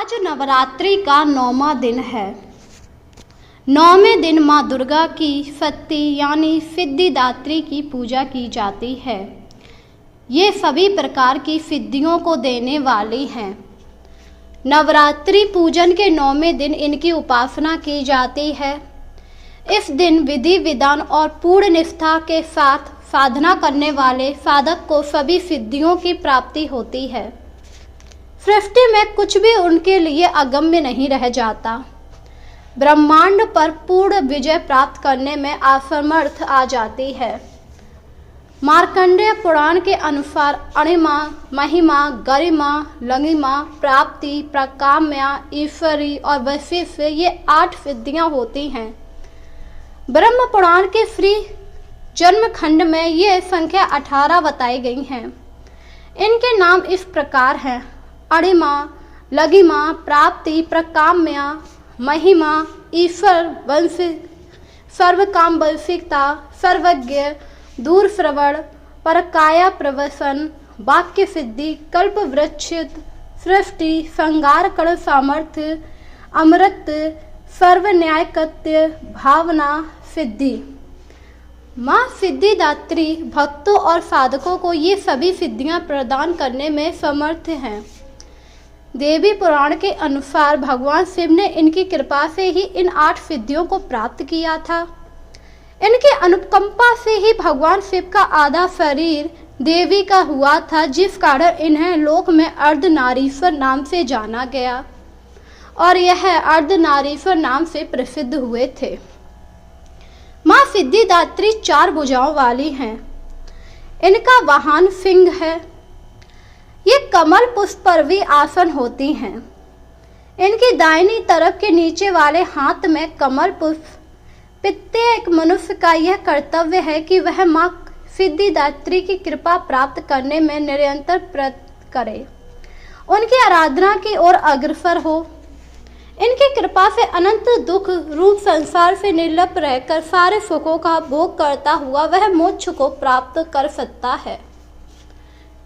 आज नवरात्रि का 9वां दिन है। 9वें दिन माँ दुर्गा की शक्ति यानी सिद्धिदात्री की पूजा की जाती है। ये सभी प्रकार की सिद्धियों को देने वाली हैं। नवरात्रि पूजन के 9वें दिन इनकी उपासना की जाती है। इस दिन विधि विधान और पूर्ण निष्ठा के साथ साधना करने वाले साधक को सभी सिद्धियों की प्राप्ति होती है। सृष्टि में कुछ भी उनके लिए अगम्य नहीं रह जाता। ब्रह्मांड पर पूर्ण विजय प्राप्त करने में असमर्थ आ जाती है। मार्कंडेय पुराण के अनुसार अणिमा, महिमा, गरिमा, लंगिमा, प्राप्ति, प्रकाम्या, ईश्वरी और वैशिष्ट ये 8 सिद्धियां होती हैं। ब्रह्म पुराण के श्री जन्म खंड में ये संख्या 18 बताई गई हैं। इनके नाम इस प्रकार हैं: अणिमा, लघिमा, प्राप्ति, प्रकाम्या, महिमा, ईश्वर वंश, सर्वकाम वंशिकता, सर्वज्ञ, दूर श्रवण, परकाया प्रवसन, वाक्य सिद्धि, कल्प वृक्ष, सृष्टि, संगार कण सामर्थ्य, अमृत, सर्व न्यायकत्य, भावना, सिद्धि। माँ सिद्धिदात्री भक्तों और साधकों को ये सभी सिद्धियां प्रदान करने में समर्थ हैं। देवी पुराण के अनुसार भगवान शिव ने इनकी कृपा से ही इन 8 सिद्धियों को प्राप्त किया था। इनके अनुकंपा से ही भगवान शिव का आधा शरीर देवी का हुआ था, जिस कारण इन्हें लोक में अर्धनारीश्वर नाम से जाना गया और यह अर्धनारीश्वर नाम से प्रसिद्ध हुए थे। माँ सिद्धिदात्री 4 भुजाओं वाली हैं। इनका वाहन सिंह है। ये कमल पुष्प पर भी आसन होती हैं। इनकी दाहिनी तरफ के नीचे वाले हाथ में कमल पुष्प। प्रत्येक मनुष्य का यह कर्तव्य है कि वह माँ सिद्धिदात्री की कृपा प्राप्त करने में निरंतर प्रयत्न करे, उनकी आराधना की ओर अग्रसर हो। इनकी कृपा से अनंत दुख रूप संसार से निर्लिप्त रहकर सारे सुखों का भोग करता हुआ वह मोक्ष को प्राप्त कर सकता है।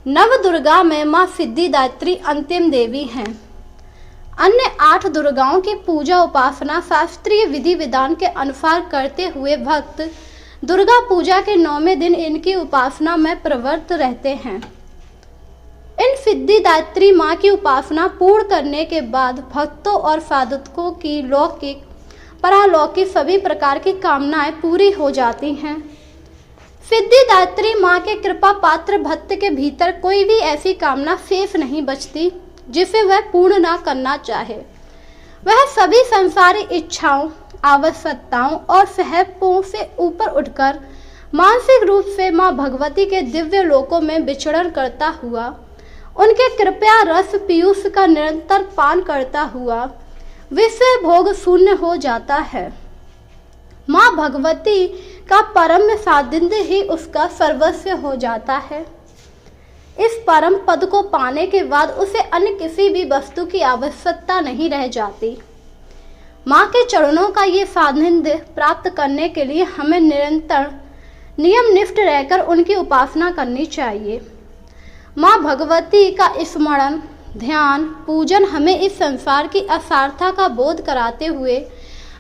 नव दुर्गा में माँ सिद्धिदात्री अंतिम देवी हैं। अन्य 8 दुर्गाओं की पूजा उपासना शास्त्रीय विधि विधान के अनुसार करते हुए भक्त दुर्गा पूजा के 9वें दिन इनकी उपासना में प्रवृत्त रहते हैं। इन सिद्धिदात्री माँ की उपासना पूर्ण करने के बाद भक्तों और साधकों की लौकिक परालौकिक सभी प्रकार की कामनाएं पूरी हो जाती हैं। सिद्धिदात्री माँ के कृपा पात्र भक्त के भीतर कोई भी ऐसी कामना शेष नहीं बचती जिसे वह पूर्ण ना करना चाहे। वह सभी संसारी इच्छाओं, आवश्यकताओं और सहपों से ऊपर उठकर मानसिक रूप से माँ भगवती के दिव्य लोकों में विचरण करता हुआ, उनके कृपया रस पीयूष का निरंतर पान करता हुआ विषय भोग शून्य हो जाता है। माँ भगवती का परम सानिध्य ही उसका सर्वस्व हो जाता है। इस परम पद को पाने के बाद उसे अन्य किसी भी वस्तु की आवश्यकता नहीं रह जाती। माँ के चरणों का ये सानिध्य प्राप्त करने के लिए हमें निरंतर नियमनिष्ठ रहकर उनकी उपासना करनी चाहिए। माँ भगवती का स्मरण, ध्यान, पूजन हमें इस संसार की असारता का बोध कराते हुए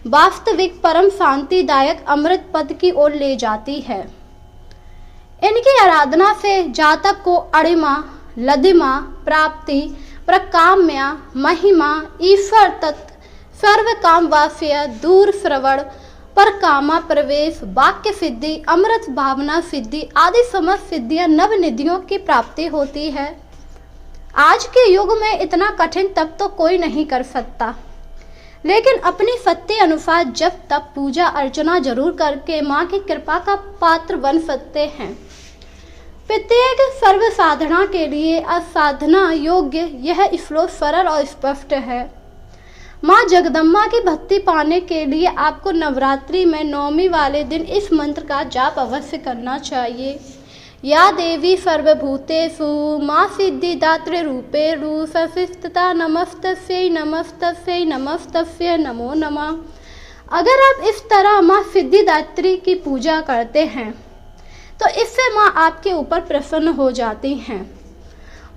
वास्तविक परम शांतिदायक अमृत पद की ओर ले जाती है। इनकी आराधना से जातक को अणिमा, लघिमा, प्राप्ति, प्रकाम्या, महिमा, ईश्वर तत्व, सर्व काम वास्य, दूर श्रवण, परकामा प्रवेश, वाक्य सिद्धि, अमृत भावना सिद्धि आदि समस्त सिद्धियां नव निधियों की प्राप्ति होती है। आज के युग में इतना कठिन तप तो कोई नहीं कर सकता, लेकिन अपनी शक्ति अनुसार जब तब पूजा अर्चना जरूर करके माँ की कृपा का पात्र बन सकते हैं। प्रत्येक सर्व साधना के लिए असाधना योग्य यह श्लोक सरल और स्पष्ट है। माँ जगदम्बा की भक्ति पाने के लिए आपको नवरात्रि में 9वीं वाले दिन इस मंत्र का जाप अवश्य करना चाहिए। या देवी सर्वभूतेषु माँ सिद्धिदात्री रूपेषु संस्थिता नमस्तस्यै नमस्तस्यै नमस्तस्यै नमो नमः। अगर आप इस तरह माँ सिद्धिदात्री की पूजा करते हैं तो इससे माँ आपके ऊपर प्रसन्न हो जाती हैं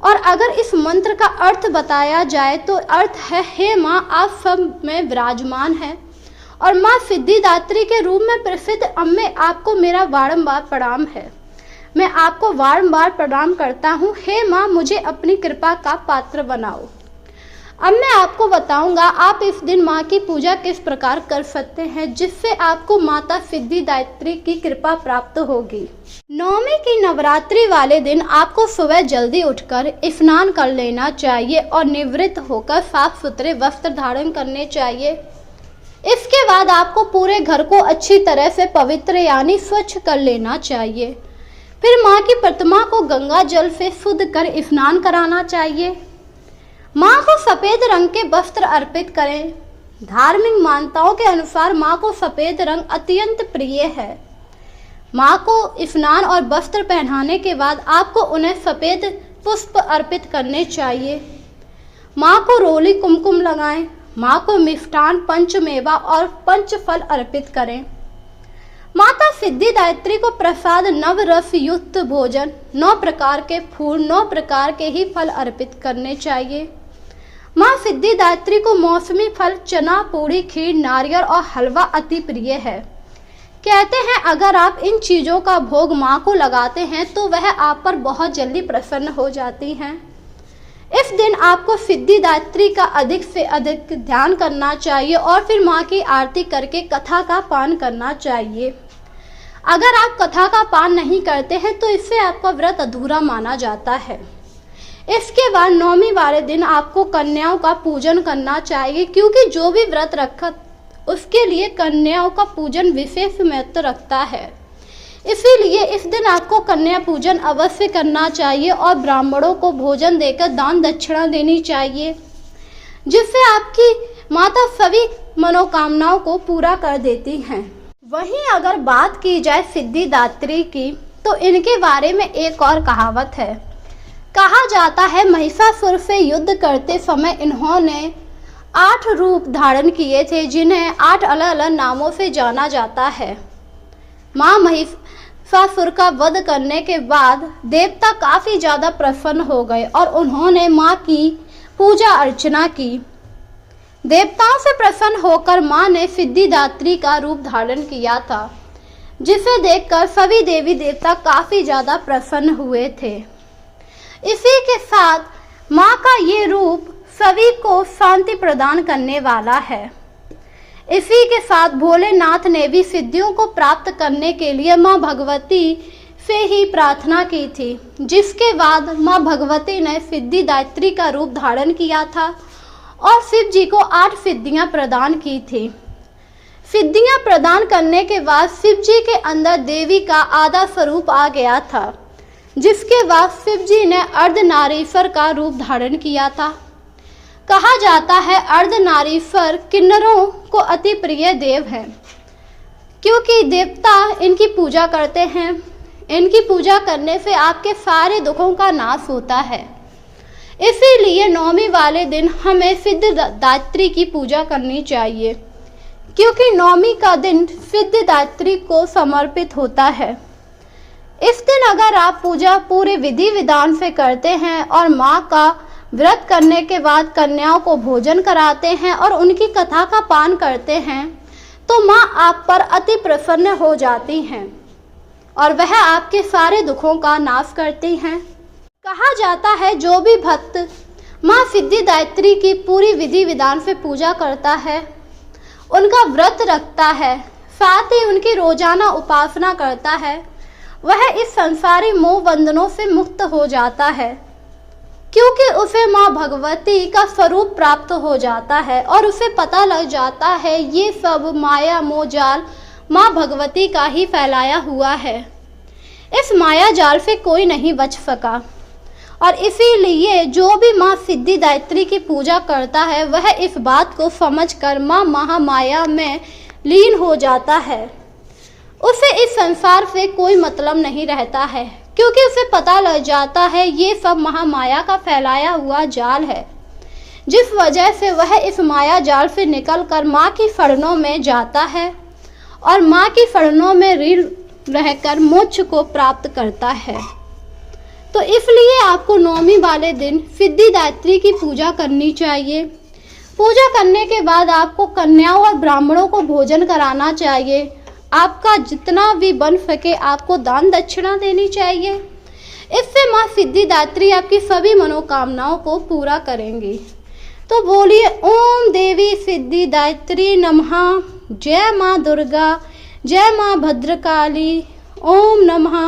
और अगर इस मंत्र का अर्थ बताया जाए तो अर्थ है, हे माँ आप सब में विराजमान है और माँ सिद्धिदात्री के रूप में प्रसिद्ध अम्मे आपको मेरा बारंबार प्रणाम है। मैं आपको बारंबार प्रणाम करता हूँ। हे माँ मुझे अपनी कृपा का पात्र बनाओ। अब मैं आपको बताऊंगा आप इस दिन माँ की पूजा किस प्रकार कर सकते हैं जिससे आपको माता सिद्धिदात्री की कृपा प्राप्त होगी। नवमी की नवरात्रि वाले दिन आपको सुबह जल्दी उठकर स्नान कर लेना चाहिए और निवृत्त होकर साफ सुथरे वस्त्र धारण करने चाहिए। इसके बाद आपको पूरे घर को अच्छी तरह से पवित्र यानी स्वच्छ कर लेना चाहिए। फिर माँ की प्रतिमा को गंगा जल से शुद्ध कर स्नान कराना चाहिए। माँ को सफेद रंग के वस्त्र अर्पित करें। धार्मिक मान्यताओं के अनुसार माँ को सफेद रंग अत्यंत प्रिय है। माँ को स्नान और वस्त्र पहनाने के बाद आपको उन्हें सफेद पुष्प अर्पित करने चाहिए। माँ को रोली कुमकुम लगाएं। माँ को मिष्ठान पंचमेवा और पंचफल अर्पित करें। माता सिद्धिदात्री को प्रसाद नव रस युक्त भोजन 9 प्रकार के फूल 9 प्रकार के ही फल अर्पित करने चाहिए। माँ सिद्धिदात्री को मौसमी फल चना पूड़ी खीर नारियल और हलवा अति प्रिय है। कहते हैं अगर आप इन चीज़ों का भोग माँ को लगाते हैं तो वह आप पर बहुत जल्दी प्रसन्न हो जाती हैं। इस दिन आपको सिद्धिदात्री का अधिक से अधिक ध्यान करना चाहिए और फिर माँ की आरती करके कथा का पान करना चाहिए। अगर आप कथा का पान नहीं करते हैं तो इससे आपका व्रत अधूरा माना जाता है। इसके बाद नवमी वाले दिन आपको कन्याओं का पूजन करना चाहिए क्योंकि जो भी व्रत रखा उसके लिए कन्याओं का पूजन विशेष महत्व रखता है। इसीलिए इस दिन आपको कन्या पूजन अवश्य करना चाहिए और ब्राह्मणों को भोजन देकर दान दक्षिणा देनी चाहिए जिससे आपकी माता सभी मनोकामनाओं को पूरा कर देती हैं। वहीं अगर बात की जाए सिद्धिदात्री की तो इनके बारे में एक और कहावत है। कहा जाता है महिषासुर से युद्ध करते समय इन्होंने 8 रूप धारण किए थे जिन्हें 8 अलग अलग नामों से जाना जाता है। माँ महिषासुर का वध करने के बाद देवता काफी ज्यादा प्रसन्न हो गए और उन्होंने माँ की पूजा अर्चना की। देवताओं से प्रसन्न होकर माँ ने सिद्धिदात्री का रूप धारण किया था जिसे देखकर सभी देवी देवता काफी ज्यादा प्रसन्न हुए थे। इसी के साथ माँ का ये रूप सभी को शांति प्रदान करने वाला है। इसी के साथ भोलेनाथ ने भी सिद्धियों को प्राप्त करने के लिए माँ भगवती से ही प्रार्थना की थी जिसके बाद माँ भगवती ने सिद्धिदात्री का रूप धारण किया था और शिव जी को 8 सिद्धियाँ प्रदान की थी। सिद्धियाँ प्रदान करने के बाद शिव जी के अंदर देवी का आधा स्वरूप आ गया था जिसके बाद शिव जी ने अर्धनारीश्वर का रूप धारण किया था। कहा जाता है अर्धनारीश्वर किन्नरों को अति प्रिय देव है क्योंकि देवता इनकी पूजा करते हैं। इनकी पूजा करने से आपके सारे दुखों का नाश होता है। इसीलिए नवमी वाले दिन हमें सिद्धिदात्री की पूजा करनी चाहिए क्योंकि नवमी का दिन सिद्धिदात्री को समर्पित होता है। इस दिन अगर आप पूजा पूरे विधि विधान से करते हैं और माँ का व्रत करने के बाद कन्याओं को भोजन कराते हैं और उनकी कथा का पान करते हैं तो माँ आप पर अति प्रसन्न हो जाती हैं और वह आपके सारे दुखों का नाश करती हैं। कहा जाता है जो भी भक्त माँ सिद्धिदात्री की पूरी विधि विधान से पूजा करता है, उनका व्रत रखता है, साथ ही उनकी रोजाना उपासना करता है, वह इस संसारी मोह बंधनों से मुक्त हो जाता है क्योंकि उसे माँ भगवती का स्वरूप प्राप्त हो जाता है और उसे पता लग जाता है ये सब माया मोह जाल माँ भगवती का ही फैलाया हुआ है। इस माया जाल से कोई नहीं बच सका और इसीलिए जो भी माँ सिद्धिदात्री की पूजा करता है वह इस बात को समझकर माँ महामाया में लीन हो जाता है। उसे इस संसार से कोई मतलब नहीं रहता है क्योंकि उसे पता लग जाता है ये सब महामाया का फैलाया हुआ जाल है जिस वजह से वह इस माया जाल से निकलकर माँ की शरणों में जाता है और माँ की शरणों में लीन रहकर मोक्ष को प्राप्त करता है। तो इसलिए आपको नवमी वाले दिन सिद्धिदात्री की पूजा करनी चाहिए। पूजा करने के बाद आपको कन्याओं और ब्राह्मणों को भोजन कराना चाहिए। आपका जितना भी बन सके आपको दान दक्षिणा देनी चाहिए। इससे माँ सिद्धिदात्री आपकी सभी मनोकामनाओं को पूरा करेंगी। तो बोलिए ओम देवी सिद्धिदात्री नमः। जय माँ दुर्गा, जय माँ भद्रकाली। ओम नमः।